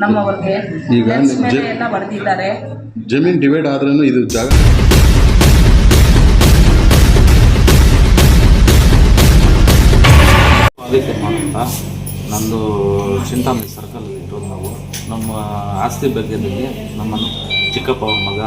ನಮ್ಮವ್ರಿಗೆ ಈಗ ಮೇಲೆ ಎಲ್ಲ ಬರೆದಿದ್ದಾರೆ. ಜಮೀನು ಡಿವೈಡ್ ಆದ್ರೂ ಇದು ಜಾಗ ಅದಕ್ಕೆ ಅಂತ ನಂದು ಚಿಂತಾಮಣಿ ಸರ್ಕಲ್ ಇರೋದು ನಾವು ನಮ್ಮ ಆಸ್ತಿ ಬಗ್ಗೆ ನಮ್ಮನ್ನು ಚಿಕ್ಕಪ್ಪ ಅವ್ರ ಮಗ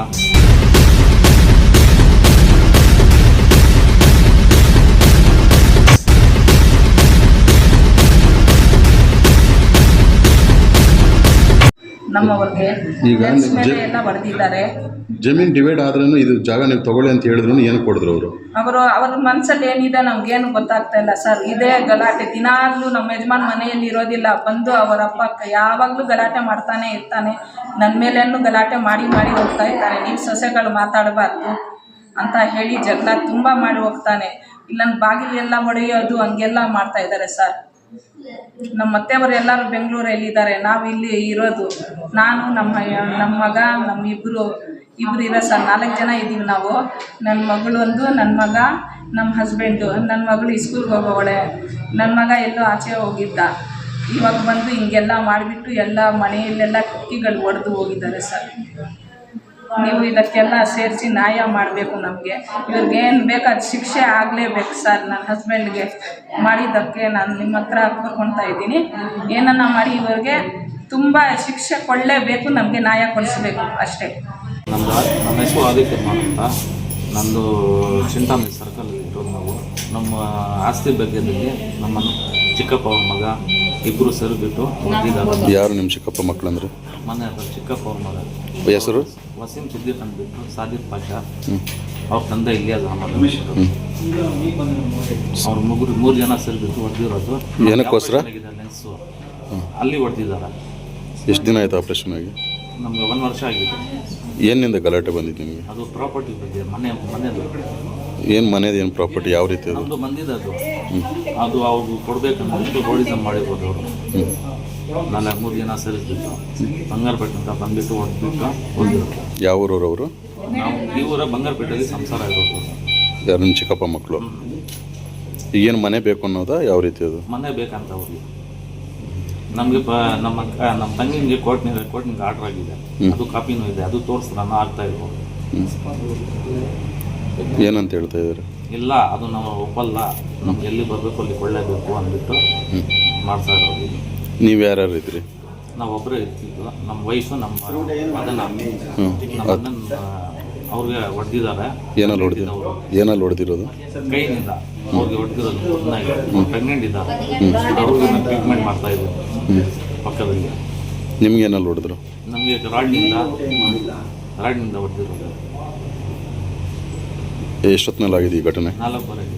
ನಮ್ಮವ್ರಿಗೆ ಈಗ ಮೇಲೆ ಎಲ್ಲ ಬರೆದಿದ್ದಾರೆ. ಜಮೀನು ಡಿವೈಡ್ ಆದ್ರೂ ಇದು ಜಾಗ ನೀವು ತಗೊಳ್ಳಿ ಅಂತ ಹೇಳಿದ್ರು ಏನು ಕೊಡಿದ್ರು ಅವರು? ಅವ್ರ ಮನಸ್ಸಲ್ಲಿ ಏನಿದೆ ನಮ್ಗೇನು ಗೊತ್ತಾಗ್ತಾ ಇಲ್ಲ ಸರ್. ಇದೇ ಗಲಾಟೆ ದಿನಾಗ್ಲೂ ನಮ್ಮ ಯಜಮಾನ್ ಮನೆಯಲ್ಲಿ ಇರೋದಿಲ್ಲ, ಬಂದು ಅವರ ಅಪ್ಪ ಯಾವಾಗಲೂ ಗಲಾಟೆ ಮಾಡ್ತಾನೆ ಇರ್ತಾನೆ. ನನ್ನ ಮೇಲೇನು ಗಲಾಟೆ ಮಾಡಿ ಹೋಗ್ತಾ ಇರ್ತಾನೆ. ನೀವು ಸೊಸೆಗಳು ಮಾತಾಡಬಾರ್ದು ಅಂತ ಹೇಳಿ ಜಗಳ ತುಂಬ ಮಾಡಿ ಹೋಗ್ತಾನೆ. ಇಲ್ಲ ಬಾಗಿಲೆಲ್ಲ ಹೊಡೆಯೋದು ಹಂಗೆಲ್ಲ ಮಾಡ್ತಾ ಇದ್ದಾರೆ ಸರ್. ನಮ್ಮ ಅತ್ತೆಯವರು ಎಲ್ಲರೂ ಬೆಂಗಳೂರಲ್ಲಿದ್ದಾರೆ, ನಾವು ಇಲ್ಲಿ ಇರೋದು. ನಾನು ನಮ್ಮ ಮಗ ಇಬ್ಬರು ಇರೋ ಸರ್, 4 ಜನ ಇದ್ದೀವಿ ನಾವು. ನನ್ನ ಮಗಳು ಒಂದು, ನನ್ನ ಮಗ, ನಮ್ಮ ಹಸ್ಬೆಂಡು. ನನ್ನ ಮಗಳು ಸ್ಕೂಲ್ಗೆ ಹೋಗೋವಳೆ, ನನ್ನ ಮಗ ಎಲ್ಲೋ ಆಚೆ ಹೋಗಿದ್ದ. ಇವಾಗ ಬಂದು ಹಿಂಗೆಲ್ಲ ಮಾಡಿಬಿಟ್ಟು ಎಲ್ಲ ಮನೆಯಲ್ಲೆಲ್ಲ ಕಿಕ್ಕಿಗಳು ಹೊಡೆದು ಹೋಗಿದ್ದಾರೆ ಸರ್. ನೀವು ಇದಕ್ಕೆಲ್ಲ ಸೇರಿಸಿ ನ್ಯಾಯ ಮಾಡಬೇಕು. ನಮಗೆ ಇವ್ರಿಗೇನು ಬೇಕಾದ ಶಿಕ್ಷೆ ಆಗಲೇಬೇಕು ಸರ್. ನನ್ನ ಹಸ್ಬೆಂಡ್ಗೆ ಮಾಡಿದ್ದಕ್ಕೆ ನಾನು ನಿಮ್ಮ ಹತ್ರ ಕೋರ್ಕೊಳ್ತಾ ಇದ್ದೀನಿ. ಏನನ್ನ ಮಾಡಿ ಇವ್ರಿಗೆ ತುಂಬ ಶಿಕ್ಷೆ ಕೊಡಲೇಬೇಕು, ನಮಗೆ ನ್ಯಾಯ ಕೊಡಿಸ್ಬೇಕು ಅಷ್ಟೇ. ನಮ್ಮ ಹೆಸರು ಆದಿತ್ಯ ಅಂತ ನಂದು ಚಿಂತಾಮಣಿ ಸರ್ಕಲ್ ಇರೋದು ನಾವು ನಮ್ಮ ಆಸ್ತಿ ಬಗ್ಗೆ ನಮ್ಮನ್ನು ಚಿಕ್ಕಪ್ಪ ಅವ್ರ ಮಗ ಇಬ್ಬರು ಸೇರಿಬಿಟ್ಟು ಹೊಡೆದಿದ್ದಾರೆ. ಯಾರು ನಿಮ್ಮ ಚಿಕ್ಕಪ್ಪ ಮಕ್ಕಳಂದ್ರೆ? ಮನೆ ಚಿಕ್ಕಪ್ಪ ಅವ್ರ ಮಗ ಹೆಸರು ವಸೀಂ ಸಿದ್ದಿಕ್ ಅಂದ್ಬಿಟ್ಟು ಸಾದಿಕ್ ಪಾಷಾ. ಅವ್ರ ತಂದೆ ಇಲ್ಲಿಯಾದ ಅವ್ರ ಮೂರು ಜನ ಸೇರಿಬಿಟ್ಟು ಹೊಡೆದಿರೋದು. ಏನಕ್ಕೋಸ್ಕರ? ಲೆನ್ಸು ಅಲ್ಲಿ ಹೊಡೆದಿದ್ದಾರೆ. ಎಷ್ಟು ದಿನ ಆಯ್ತು ಆಪ್ರೇಷನ್ ಆಗಿ? ನಮ್ಗೆ 1 ವರ್ಷ ಆಗಿದೆ. ಏನಿಂದ ಗಲಾಟೆ ಬಂದಿತ್ತು ನಿಮಗೆ? ಅದು ಪ್ರಾಪರ್ಟಿ ಬಗ್ಗೆ ಮನೆಯದು. ಏನು ಮನೆಯದು, ಏನು ಪ್ರಾಪರ್ಟಿ, ಯಾವ ರೀತಿ ಅದು? ನಮ್ಮದು ಬಂದಿದೆ ಅದು ಅವ್ರಿಗೆ ಕೊಡಬೇಕಂದ್ಬಿಟ್ಟು ರೋಡಿಸಮ್ ಮಾಡಿರ್ಬೋದು ಅವರು. 4-3 ಜನ ಸೇರಿಸ್ಬಿಟ್ಟು ಬಂಗಾರಪೇಟೆ ಅಂತ ಬಂದುಬಿಟ್ಟು ಹೊಡೆದ್ಬಿಟ್ಟು ಹೋಗಿದ್ರು. ಯಾವ ಊರವರು ಅವರು? ನಾವು ಈ ಊರ ಬಂಗಾರಪೇಟೆಯಲ್ಲಿ ಸಂಸಾರ ಇರೋದು. ಯಾರು ನಿಮ್ಮ ಚಿಕ್ಕಪ್ಪ ಮಕ್ಕಳು? ಈಗೇನು ಮನೆ ಬೇಕು ಅನ್ನೋದಾ, ಯಾವ ರೀತಿ ಅದು? ಮನೆ ಬೇಕಂತ ಅವ್ರಿಗೆ. ನಮಗೆ ನಮ್ಮ ತಂಗಿಗೆ ಕೋರ್ಟ್ನಿಂದ ಆರ್ಡರ್ ಆಗಿದೆ, ಅದು ಕಾಪಿನೂ ಇದೆ, ಅದು ತೋರಿಸ್ತಾನ ಆಗ್ತಾ ಇರ್ಬೋದು. ಏನಂತ ಹೇಳ್ತಾ ಇದ್ದಾರೆ? ಇಲ್ಲ ಅದು ನಾವು ಒಪ್ಪಲ್ಲ, ನಮ್ಗೆ ಎಲ್ಲಿ ಬರಬೇಕು ಅಲ್ಲಿ ಕೊಳ್ಳೇಬೇಕು ಅಂದ್ಬಿಟ್ಟು ಮಾಡ್ತಾ ಇರೋದು. ನೀವು ಯಾರ್ಯಾರು ಇದ್ರಿ? ನಾವು ಒಬ್ಬರೇ ಇರ್ತಿದ್ವು. ನಮ್ಮ ವಯಸ್ಸು ನಮ್ಮ ಅದನ್ನ ಅವ್ರಿಗೆ ಹೊಡೆದಿದ್ದಾರೆ. ಏನಲ್ಲಿ ಹೊಡೆದಿರೋದು? ಕೈನಿಂದ ಅವ್ರಿಗೆ ಹೊಡೆದಿರೋದು. ಪ್ರೆಗ್ನೆಂಟ್ ಇದ್ದಾರೆ, ಅವ್ರಿಗೆ ಟ್ರೀಟ್ಮೆಂಟ್ ಮಾಡ್ತಾ ಇದ್ರು ಪಕ್ಕದಲ್ಲಿ. ನಿಮ್ಗೆ ಏನಲ್ಲಿ ಹೊಡೆದ್ರು? ನಮಗೆ ರಾಡ್ನಿಂದ ಹೊಡೆದಿರೋದು. ಎಷ್ಟೊತ್ತಿನಲ್ಲಿ ಆಗಿದೆ ಈ ಘಟನೆ? 4 ವರೆಗೆ.